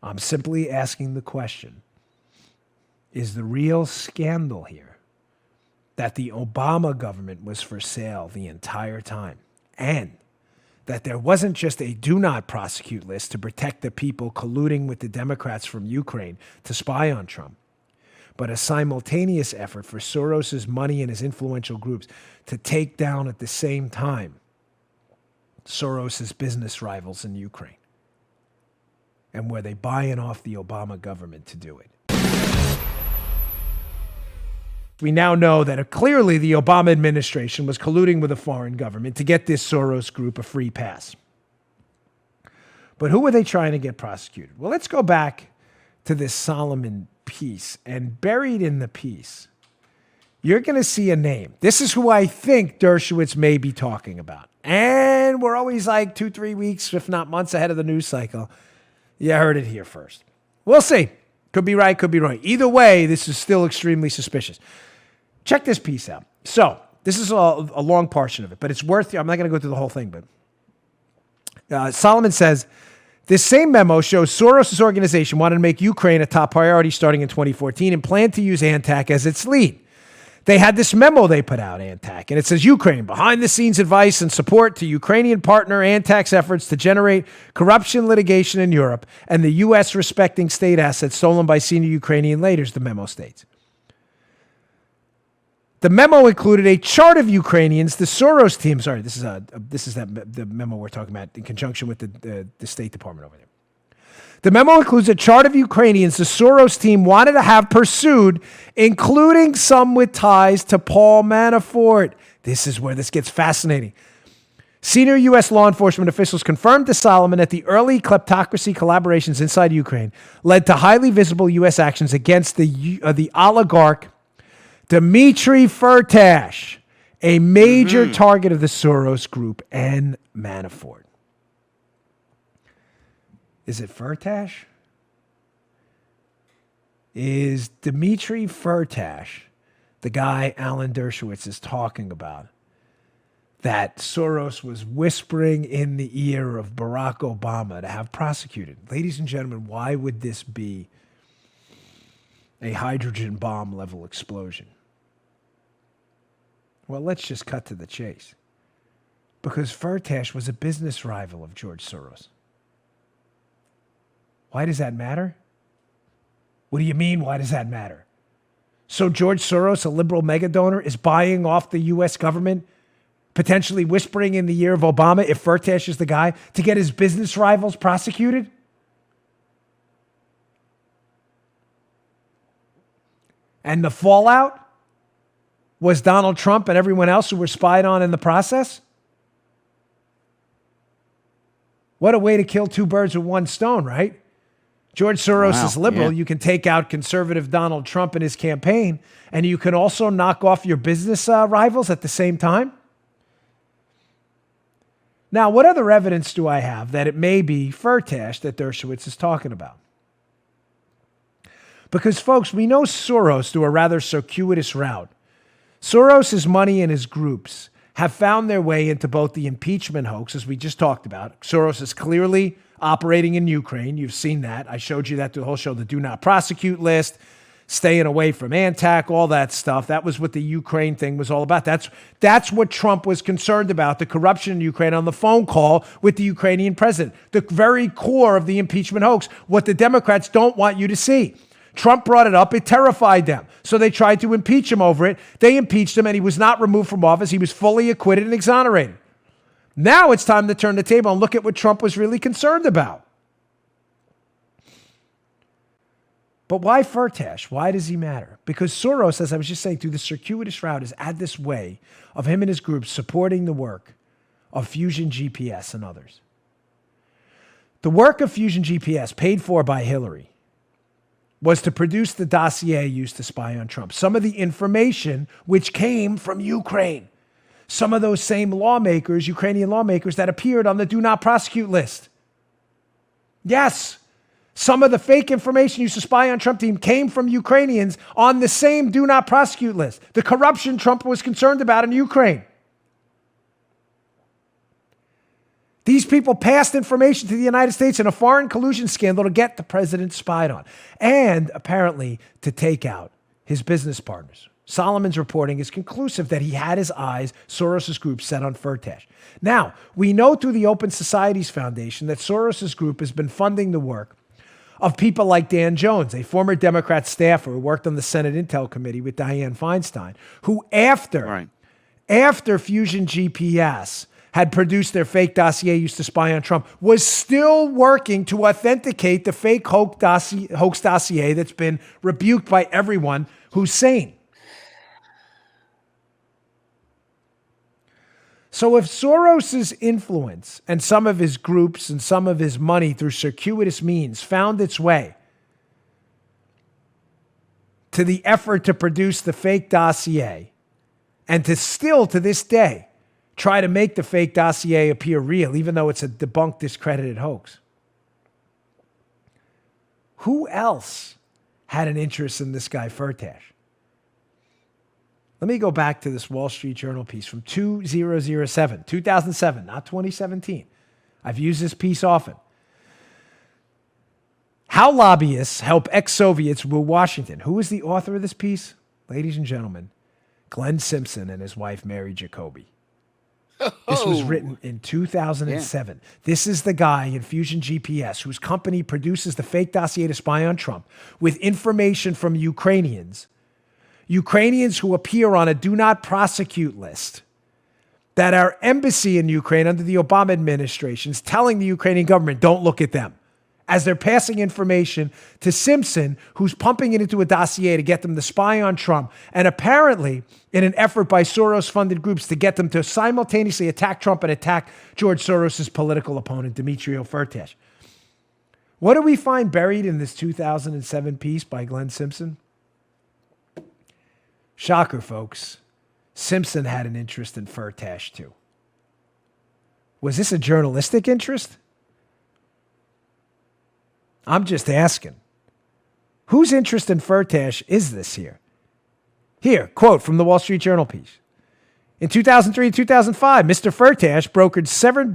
I'm simply asking the question, is the real scandal here that the Obama government was for sale the entire time, and that there wasn't just a do not prosecute list to protect the people colluding with the Democrats from Ukraine to spy on Trump, but a simultaneous effort for Soros's money and his influential groups to take down at the same time Soros's business rivals in Ukraine? And were they buying off the Obama government to do it? We now know that clearly the Obama administration was colluding with a foreign government to get this Soros group a free pass. But who were they trying to get prosecuted? Well, let's go back to this Solomon piece. And buried in the piece, you're going to see a name. This is who I think Dershowitz may be talking about. And we're always like 2-3 weeks, if not months ahead of the news cycle. You heard it here first. We'll see. Could be right, could be wrong. Either way, this is still extremely suspicious. Check this piece out. So this is a long portion of it, but it's worth, I'm not going to go through the whole thing, but Solomon says, this same memo shows Soros' organization wanted to make Ukraine a top priority starting in 2014 and planned to use ANTAC as its lead. They had this memo they put out, ANTAC, and it says Ukraine, behind-the-scenes advice and support to Ukrainian partner ANTAC's efforts to generate corruption litigation in Europe and the U.S. respecting state assets stolen by senior Ukrainian leaders, the memo states. The memo included a chart of Ukrainians, the Soros team. Sorry, this is the memo we're talking about in conjunction with the State Department over there. The memo includes a chart of Ukrainians the Soros team wanted to have pursued, including some with ties to Paul Manafort. This is where this gets fascinating. Senior U.S. law enforcement officials confirmed to Solomon that the early kleptocracy collaborations inside Ukraine led to highly visible U.S. actions against the oligarch Dmitry Firtash, a major target of the Soros group and Manafort. Is it Firtash? Is Dmitry Firtash the guy Alan Dershowitz is talking about that Soros was whispering in the ear of Barack Obama to have prosecuted? Ladies and gentlemen, why would this be a hydrogen bomb level explosion? Well, let's just cut to the chase. Because Firtash was a business rival of George Soros. Why does that matter? What do you mean, why does that matter? So George Soros, a liberal mega donor, is buying off the U.S. government, potentially whispering in the ear of Obama if Firtash is the guy to get his business rivals prosecuted? And the fallout was Donald Trump and everyone else who were spied on in the process? What a way to kill two birds with one stone, right? George Soros is liberal. Yeah. You can take out conservative Donald Trump and his campaign, and you can also knock off your business rivals at the same time. Now, what other evidence do I have that it may be Firtash that Dershowitz is talking about? Because, folks, we know Soros through a rather circuitous route. Soros' money and his groups have found their way into both the impeachment hoax, as we just talked about. Soros is clearly operating in Ukraine. You've seen that. I showed you that through the whole show, the do not prosecute list, staying away from ANTAC, all that stuff. That was what the Ukraine thing was all about. That's what Trump was concerned about, the corruption in Ukraine on the phone call with the Ukrainian president. The very core of the impeachment hoax, what the Democrats don't want you to see. Trump brought it up. It terrified them. So they tried to impeach him over it. They impeached him, and he was not removed from office. He was fully acquitted and exonerated. Now it's time to turn the table and look at what Trump was really concerned about. But why Firtash? Why does he matter? Because Soros, as I was just saying, through the circuitous route, has had this way of him and his group supporting the work of Fusion GPS and others. The work of Fusion GPS, paid for by Hillary, was to produce the dossier used to spy on Trump. Some of the information which came from Ukraine. Some of those same lawmakers, Ukrainian lawmakers, that appeared on the do not prosecute list. Yes, some of the fake information used to spy on Trump team came from Ukrainians on the same do not prosecute list. The corruption Trump was concerned about in Ukraine. These people passed information to the United States in a foreign collusion scandal to get the president spied on and apparently to take out his business partners. Solomon's reporting is conclusive that he had his eyes, Soros's group, set on Firtash. Now, we know through the Open Societies Foundation that Soros's group has been funding the work of people like Dan Jones, a former Democrat staffer who worked on the Senate Intel Committee with Dianne Feinstein, who after Fusion GPS had produced their fake dossier used to spy on Trump, was still working to authenticate the fake hoax dossier that's been rebuked by everyone who's sane. So if Soros's influence and some of his groups and some of his money through circuitous means found its way to the effort to produce the fake dossier and to still to this day try to make the fake dossier appear real, even though it's a debunked, discredited hoax, who else had an interest in this guy Firtash? Let me go back to this Wall Street Journal piece from 2007, not 2017. I've used this piece often. How lobbyists help ex-Soviets rule Washington. Who is the author of this piece? Ladies and gentlemen, Glenn Simpson and his wife, Mary Jacoby. This was written in 2007. Yeah. This is the guy in Fusion GPS whose company produces the fake dossier to spy on Trump with information from Ukrainians who appear on a do not prosecute list that our embassy in Ukraine under the Obama administration is telling the Ukrainian government, don't look at them, as they're passing information to Simpson, who's pumping it into a dossier to get them to spy on Trump, and apparently in an effort by Soros-funded groups to get them to simultaneously attack Trump and attack George Soros' political opponent, Dmitry Firtash. What do we find buried in this 2007 piece by Glenn Simpson? Shocker, folks. Simpson had an interest in Firtash, too. Was this a journalistic interest? I'm just asking. Whose interest in Firtash is this here? Here, quote from the Wall Street Journal piece. In 2003 and 2005, Mr. Firtash brokered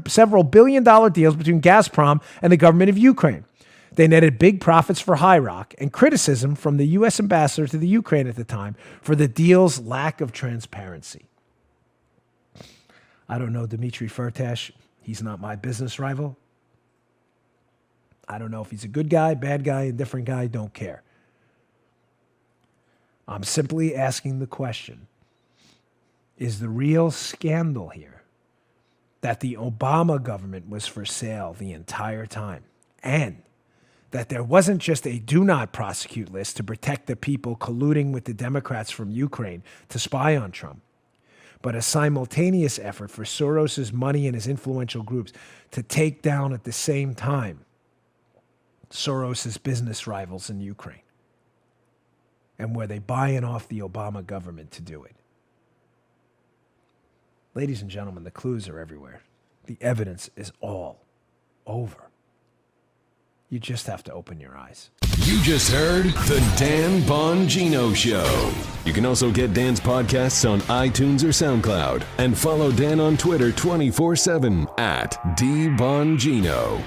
several billion-dollar deals between Gazprom and the government of Ukraine. They netted big profits for High Rock and criticism from the U.S. ambassador to the Ukraine at the time for the deal's lack of transparency. I don't know Dmitry Firtash. He's not my business rival. I don't know if he's a good guy, bad guy, indifferent guy, don't care. I'm simply asking the question, is the real scandal here that the Obama government was for sale the entire time and that there wasn't just a do not prosecute list to protect the people colluding with the Democrats from Ukraine to spy on Trump, but a simultaneous effort for Soros's money and his influential groups to take down at the same time Soros's business rivals in Ukraine, and where they buying off the Obama government to do it. Ladies and gentlemen, the clues are everywhere. The evidence is all over. You just have to open your eyes. You just heard The Dan Bongino Show. You can also get Dan's podcasts on iTunes or SoundCloud. And follow Dan on Twitter 24/7 @DBongino.